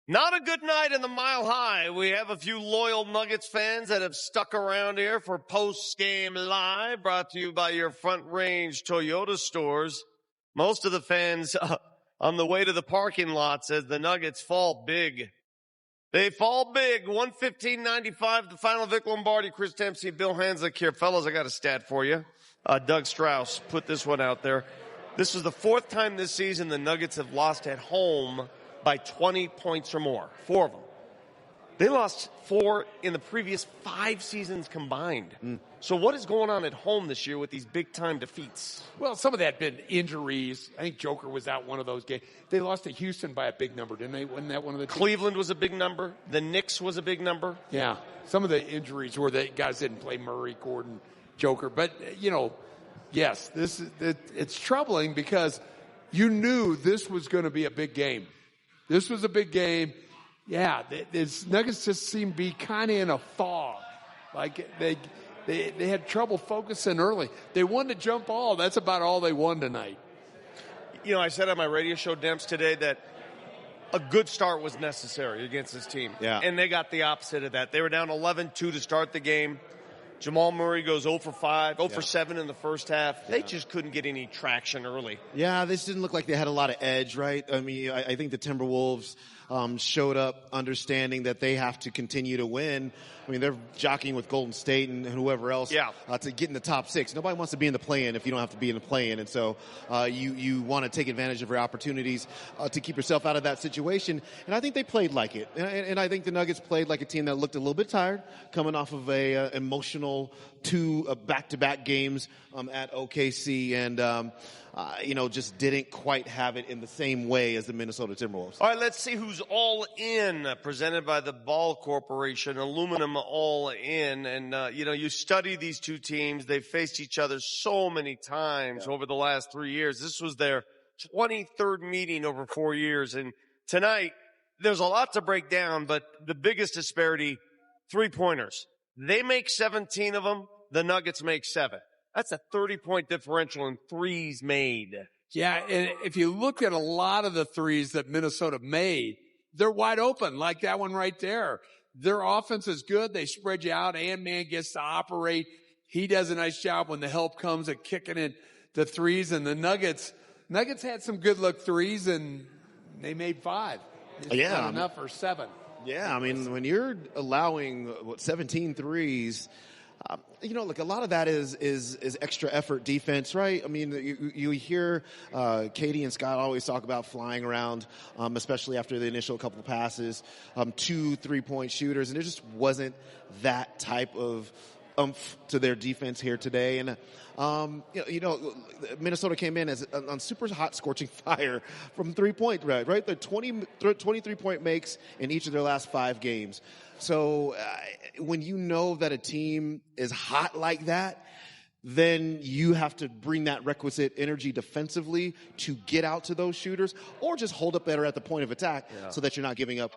Not a good night in the Mile High. We have a few loyal Nuggets fans that have stuck around here for Postgame Live, brought to you by your Front Range Toyota stores. Most of the fans on the way to the parking lot says the Nuggets fall big. They fall big. 115.95, the final. Vic Lombardi, Chris Dempsey, Bill Hanzlik here. Fellas, I got a stat for you. Doug Strauss put this one out there. This is the fourth time this season the Nuggets have lost at home by 20 points or more. 4 of them. They lost 4 in the previous 5 seasons combined. So what is going on at home this year with these big-time defeats? Well, some of that been injuries. I think Joker was out one of those games. They lost to Houston by a big number, didn't they? Wasn't that one of the teams? Cleveland was a big number. The Knicks was a big number. Yeah. Some of the injuries were the guys didn't play Murray, Gordon, Joker. But, yes, it's troubling because you knew this was going to be a big game. This was a big game. Yeah, the Nuggets just seem to be kind of in a fog. Like they had trouble focusing early. They won the jump ball. That's about all they won tonight. I said on my radio show, Demps, today that a good start was necessary against this team. Yeah. And they got the opposite of that. They were down 11-2 to start the game. Jamal Murray goes 0 for 5, 0 for 7 in the first half. They just couldn't get any traction early. Yeah, this didn't look like they had a lot of edge, right? I mean, I think the Timberwolves showed up understanding that they have to continue to win. I mean, they're jockeying with Golden State and whoever else to get in the top 6. Nobody wants to be in the play-in if you don't have to be in the play-in. And so you want to take advantage of your opportunities to keep yourself out of that situation. And I think they played like it. And I think the Nuggets played like a team that looked a little bit tired, coming off of a emotional 2 back-to-back games at OKC. And just didn't quite have it in the same way as the Minnesota Timberwolves. All right, let's see who's all in, presented by the Ball Corporation, aluminum all in. And, you study these two teams. They've faced each other so many times over the last 3 years. This was their 23rd meeting over 4 years. And tonight, there's a lot to break down, but the biggest disparity, 3-pointers. They make 17 of them. The Nuggets make 7. That's a 30-point differential in threes made. Yeah, and if you look at a lot of the threes that Minnesota made, they're wide open, like that one right there. Their offense is good. They spread you out. Ant-Man gets to operate. He does a nice job when the help comes at kicking in the threes. And the Nuggets had some good look threes, and they made 5. It's not enough for 7. Yeah, I mean, when you're allowing 17 threes, look, a lot of that is extra effort defense, right? I mean, you hear Katie and Scott always talk about flying around, especially after the initial couple of passes, 2 3-point shooters, and there just wasn't that type of oomph to their defense here today. And Minnesota came in on super hot, scorching fire from 3-point, right? They're 23-point makes in each of their last 5 games. So when you know that a team is hot like that, then you have to bring that requisite energy defensively to get out to those shooters, or just hold up better at the point of attack so that you're not giving up,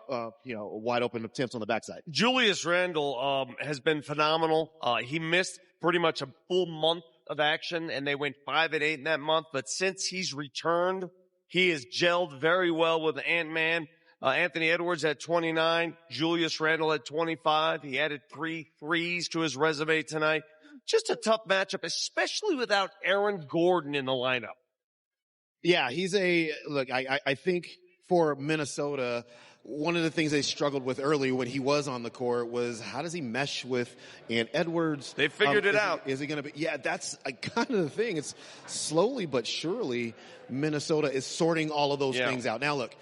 wide open attempts on the backside. Julius Randle has been phenomenal. He missed pretty much a full month of action, and they went 5-8 in that month. But since he's returned, he has gelled very well with Ant-Man. Anthony Edwards at 29, Julius Randle at 25. He added 3 threes to his resume tonight. Just a tough matchup, especially without Aaron Gordon in the lineup. Yeah, I think for Minnesota, one of the things they struggled with early when he was on the court was how does he mesh with Ant Edwards? They figured it out. Is he going to be? Yeah, that's kind of the thing. It's slowly but surely Minnesota is sorting all of those things out. Now, look,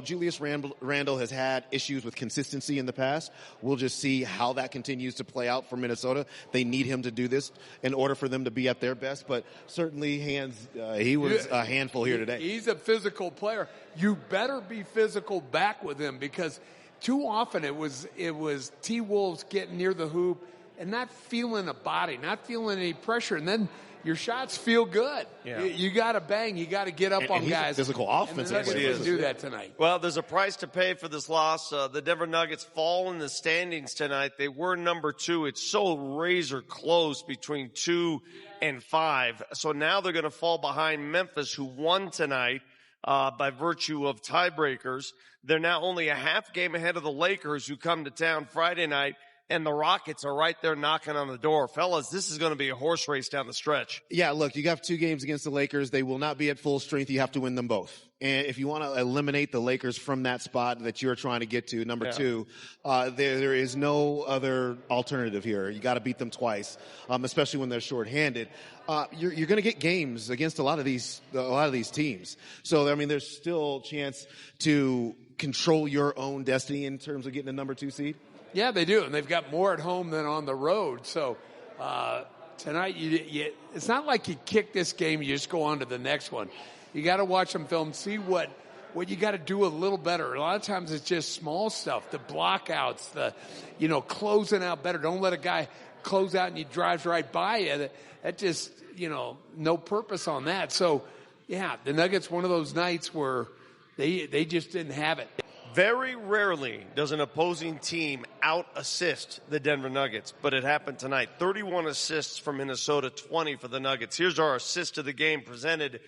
Julius Randle has had issues with consistency in the past. We'll just see how that continues to play out for Minnesota. They need him to do this in order for them to be at their best, but certainly he was a handful here today. He's a physical player. You better be physical back with him, because too often it was T-Wolves getting near the hoop and not feeling a body, not feeling any pressure, and then your shots feel good. Yeah. You got to bang. You got to get up on he's guys. A physical offensive player. He didn't do that tonight. Well, there's a price to pay for this loss. The Denver Nuggets fall in the standings tonight. They were number 2. It's so razor close between 2 and 5. So now they're going to fall behind Memphis, who won tonight. by virtue of tiebreakers. They're now only a half game ahead of the Lakers, who come to town Friday night, and the Rockets are right there knocking on the door. Fellas, this is going to be a horse race down the stretch. Yeah, look, you have 2 games against the Lakers. They will not be at full strength. You have to win them both. And if you want to eliminate the Lakers from that spot that you're trying to get to, number 2, there is no other alternative here. You got to beat them twice, especially when they're shorthanded. You're going to get games against a lot of these teams. So, I mean, there's still a chance to control your own destiny in terms of getting a number 2 seed. Yeah, they do, and they've got more at home than on the road. So tonight, it's not like you kick this game, you just go on to the next one. You got to watch some film, see what you got to do a little better. A lot of times it's just small stuff, the blockouts, closing out better. Don't let a guy close out and he drives right by you. That just, no purpose on that. So, yeah, the Nuggets, one of those nights where they just didn't have it. Very rarely does an opposing team out-assist the Denver Nuggets, but it happened tonight. 31 assists for Minnesota, 20 for the Nuggets. Here's our assist of the game presented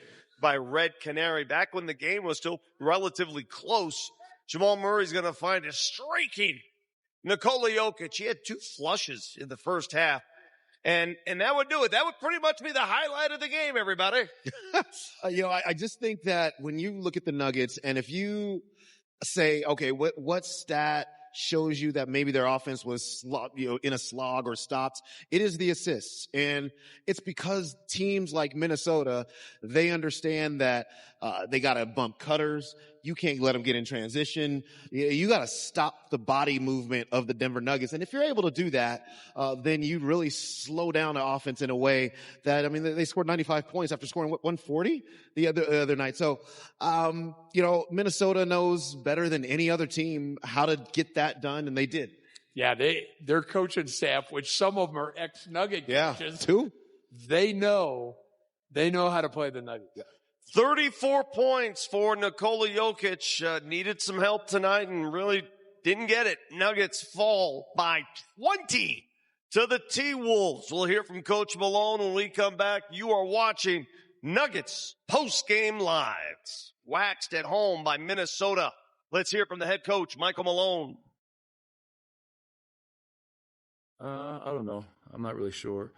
by Red Canary. Back when the game was still relatively close, Jamal Murray's going to find a streaking Nikola Jokic. He had 2 flushes in the first half, and that would do it. That would pretty much be the highlight of the game, everybody. I just think that when you look at the Nuggets, and if you say, okay, what stat shows you that maybe their offense was in a slog or stopped? It is the assists. And it's because teams like Minnesota, they understand that they got to bump cutters. You can't let them get in transition. You got to stop the body movement of the Denver Nuggets. And if you're able to do that, then you really slow down the offense in a way that, I mean, they scored 95 points after scoring 140 the other night. So, Minnesota knows better than any other team how to get that done, and they did. Yeah, their coaching staff, which some of them are ex-Nugget coaches, too. They know how to play the Nuggets. Yeah. 34 points for Nikola Jokic. Needed some help tonight and really didn't get it. Nuggets fall by 20 to the T-Wolves. We'll hear from Coach Malone when we come back. You are watching Nuggets Postgame Live. Waxed at home by Minnesota. Let's hear from the head coach, Michael Malone. I don't know. I'm not really sure.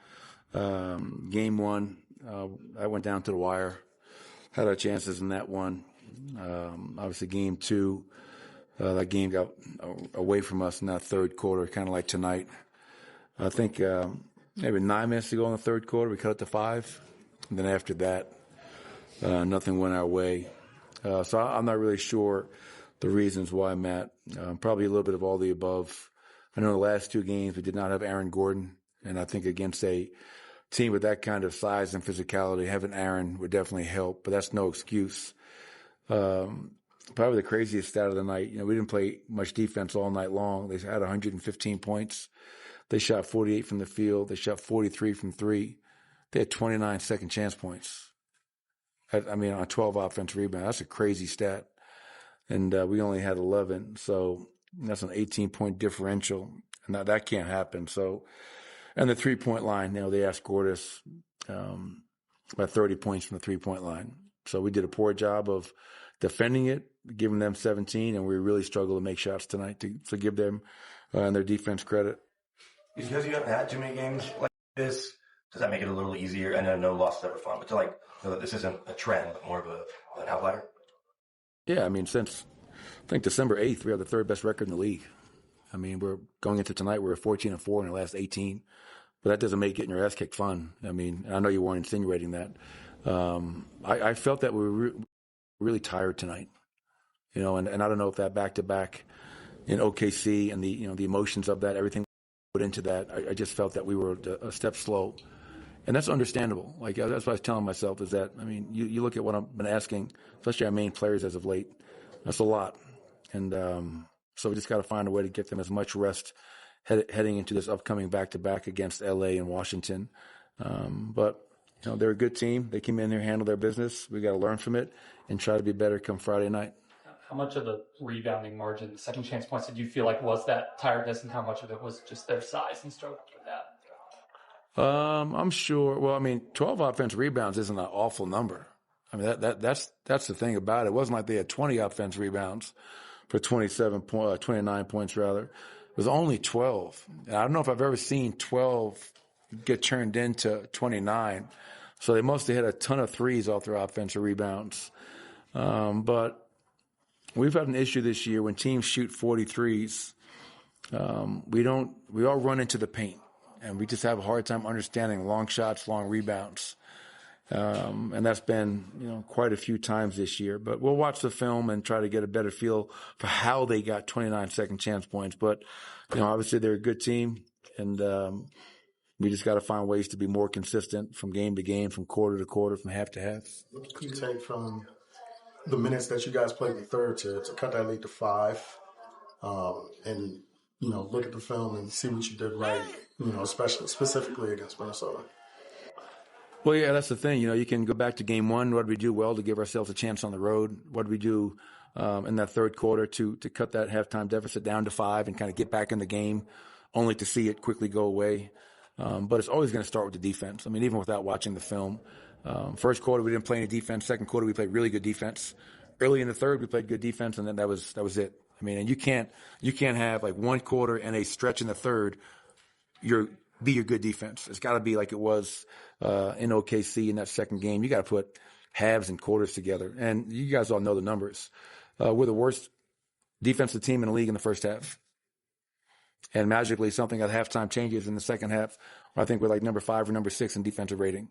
Game 1, I went down to the wire. Had our chances in that one. Obviously, game 2, that game got away from us in that third quarter, kind of like tonight. I think maybe 9 minutes to go in the third quarter, we cut it to 5. And then after that, nothing went our way. So I'm not really sure the reasons why, Matt. Probably a little bit of all the above. I know the last 2 games we did not have Aaron Gordon, and I think against a team with that kind of size and physicality, having Aaron would definitely help, but that's no excuse. Probably the craziest stat of the night, we didn't play much defense all night long. They had 115 points. They shot 48 from the field. They shot 43 from 3. They had 29 second chance points. On 12 offense rebounds. That's a crazy stat. And we only had 11, so that's an 18-point differential. And that can't happen. So, and the 3-point line, they outscored us by 30 points from the 3-point line. So we did a poor job of defending it, giving them 17, and we really struggled to make shots tonight to give them and their defense credit. Because you haven't had too many games like this, does that make it a little easier? I know no loss is ever fun, but to know that this isn't a trend, but more of an outlier? Yeah, since I think December 8th, we have the 3rd best record in the league. We're going into tonight, we're 14-4 in the last 18. But that doesn't make getting your ass kicked fun. I know you weren't insinuating that. I felt that we were really tired tonight, and I don't know if that back-to-back in OKC and the emotions of that, everything put into that, I just felt that we were a step slow. And that's understandable. That's what I was telling myself is that, you look at what I've been asking, especially our main players as of late, that's a lot. And so we just got to find a way to get them as much rest heading into this upcoming back-to-back against LA and Washington. But they're a good team. They came in there, handled their business. We got to learn from it and try to be better come Friday night. How much of the rebounding margin, the second chance points, did you feel like was that tiredness, and how much of it was just their size and struggle with that? I'm sure. Well, 12 offensive rebounds isn't an awful number. I mean, that's the thing about it. It wasn't like they had 20 offense rebounds for 29 points rather. It was only 12. And I don't know if I've ever seen 12 get turned into 29. So they must have hit a ton of threes off their offensive rebounds. But we've had an issue this year when teams shoot 43s. We all run into the paint, and we just have a hard time understanding long shots, long rebounds. And that's been, quite a few times this year. But we'll watch the film and try to get a better feel for how they got 29 second chance points. But, obviously they're a good team, and we just got to find ways to be more consistent from game to game, from quarter to quarter, from half to half. What can you take from the minutes that you guys played in the third to cut that lead to 5? And, look at the film and see what you did right, especially specifically against Minnesota. Well, yeah, that's the thing. You can go back to game 1. What did we do well to give ourselves a chance on the road? What did we do in that third quarter to cut that halftime deficit down to 5 and kind of get back in the game, only to see it quickly go away? But it's always going to start with the defense. I mean, even without watching the film. First quarter, we didn't play any defense. Second quarter, we played really good defense. Early in the third, we played good defense, and then that was it. I mean, and you can't have like one quarter and a stretch in the third be your good defense. It's got to be like it was in OKC in that second game. You got to put halves and quarters together, and you guys all know the numbers. We're the worst defensive team in the league in the first half, and magically something at halftime changes in the second half. I think we're like number 5 or number 6 in defensive rating.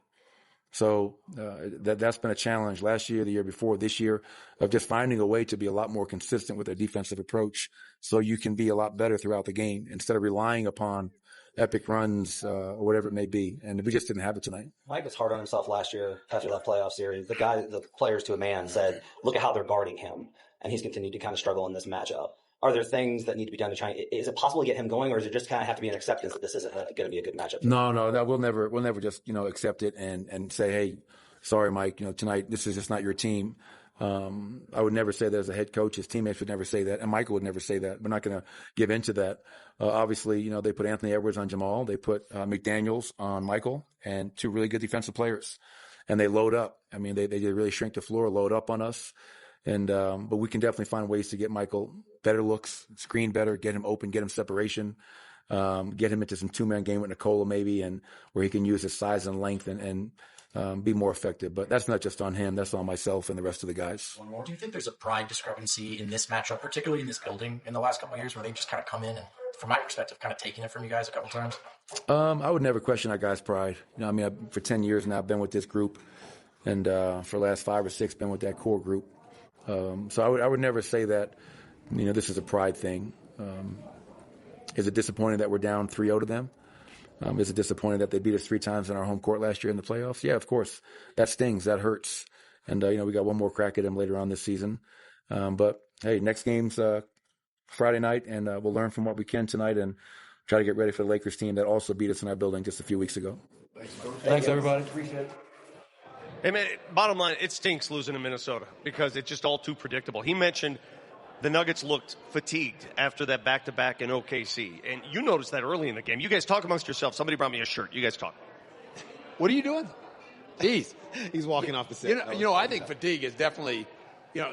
So that's been a challenge last year, the year before, this year, of just finding a way to be a lot more consistent with their defensive approach so you can be a lot better throughout the game instead of relying upon epic runs or whatever it may be. And we just didn't have it tonight. Mike was hard on himself last year after that playoff series. The players to a man said, look at how they're guarding him. And he's continued to kind of struggle in this matchup. Are there things that need to be done to try? Is it possible to get him going, or does it just kind of have to be an acceptance that this isn't going to be a good matchup? No, we'll never just accept it and say, hey, sorry, Mike, tonight this is just not your team. I would never say that as a head coach. His teammates would never say that, and Michael would never say that. We're not going to give into that. Obviously, they put Anthony Edwards on Jamal, they put McDaniels on Michael, and 2 really good defensive players, and they load up. I mean, they really shrink the floor, load up on us. And, but we can definitely find ways to get Michael better looks, screen better, get him open, get him separation, get him into some 2-man game with Nikola maybe, and where he can use his size and length and be more effective. But that's not just on him. That's on myself and the rest of the guys. One more. Do you think there's a pride discrepancy in this matchup, particularly in this building in the last couple of years where they just kind of come in and, from my perspective, kind of taking it from you guys a couple times? I would never question our guys' pride. For 10 years now, I've been with this group, and for the last 5 or 6, been with that core group. So I would never say that, this is a pride thing. Is it disappointing that we're down 3-0 to them? Is it disappointing that they beat us 3 times in our home court last year in the playoffs? Yeah, of course. That stings. That hurts. And, we got one more crack at them later on this season. But, hey, next game's Friday night, and we'll learn from what we can tonight and try to get ready for the Lakers team that also beat us in our building just a few weeks ago. Thanks everybody. Appreciate it. Hey, man, bottom line, it stinks losing to Minnesota because it's just all too predictable. He mentioned the Nuggets looked fatigued after that back-to-back in OKC. And you noticed that early in the game. You guys talk amongst yourselves. Somebody brought me a shirt. You guys talk. What are you doing? Jeez. He's walking off the set. I think fatigue is definitely,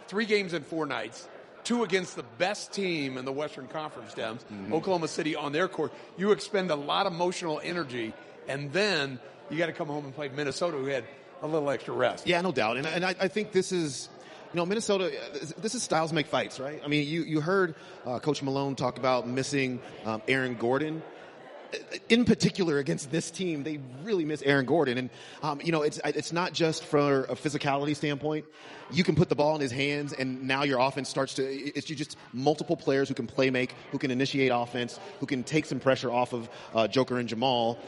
3 games in 4 nights, 2 against the best team in the Western Conference, Dems, Oklahoma City on their court. You expend a lot of emotional energy, and then you got to come home and play Minnesota, who had a little extra rest. Yeah, no doubt. And I think this is, Minnesota, this is styles make fights, right? I mean, you heard Coach Malone talk about missing Aaron Gordon. In particular, against this team, they really miss Aaron Gordon. And, it's not just for a physicality standpoint. You can put the ball in his hands, and now your offense starts to – it's just multiple players who can play make, who can initiate offense, who can take some pressure off of Joker and Jamal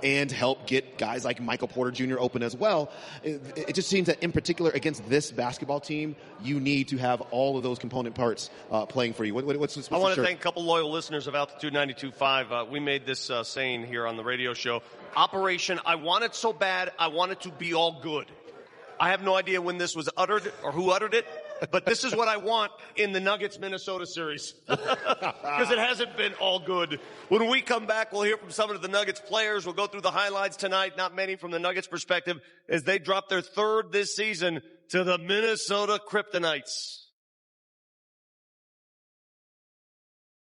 and help get guys like Michael Porter Jr. open as well. It just seems that, in particular, against this basketball team, you need to have all of those component parts playing for you. What's I want to thank a couple loyal listeners of Altitude 92.5. We made this saying here on the radio show, Operation I Want It So Bad, I Want It to Be All Good. I have no idea when this was uttered or who uttered it, but this is what I want in the Nuggets-Minnesota series because it hasn't been all good. When we come back, we'll hear from some of the Nuggets players. We'll go through the highlights tonight, not many from the Nuggets perspective, as they drop their 3rd this season to the Minnesota Kryptonites.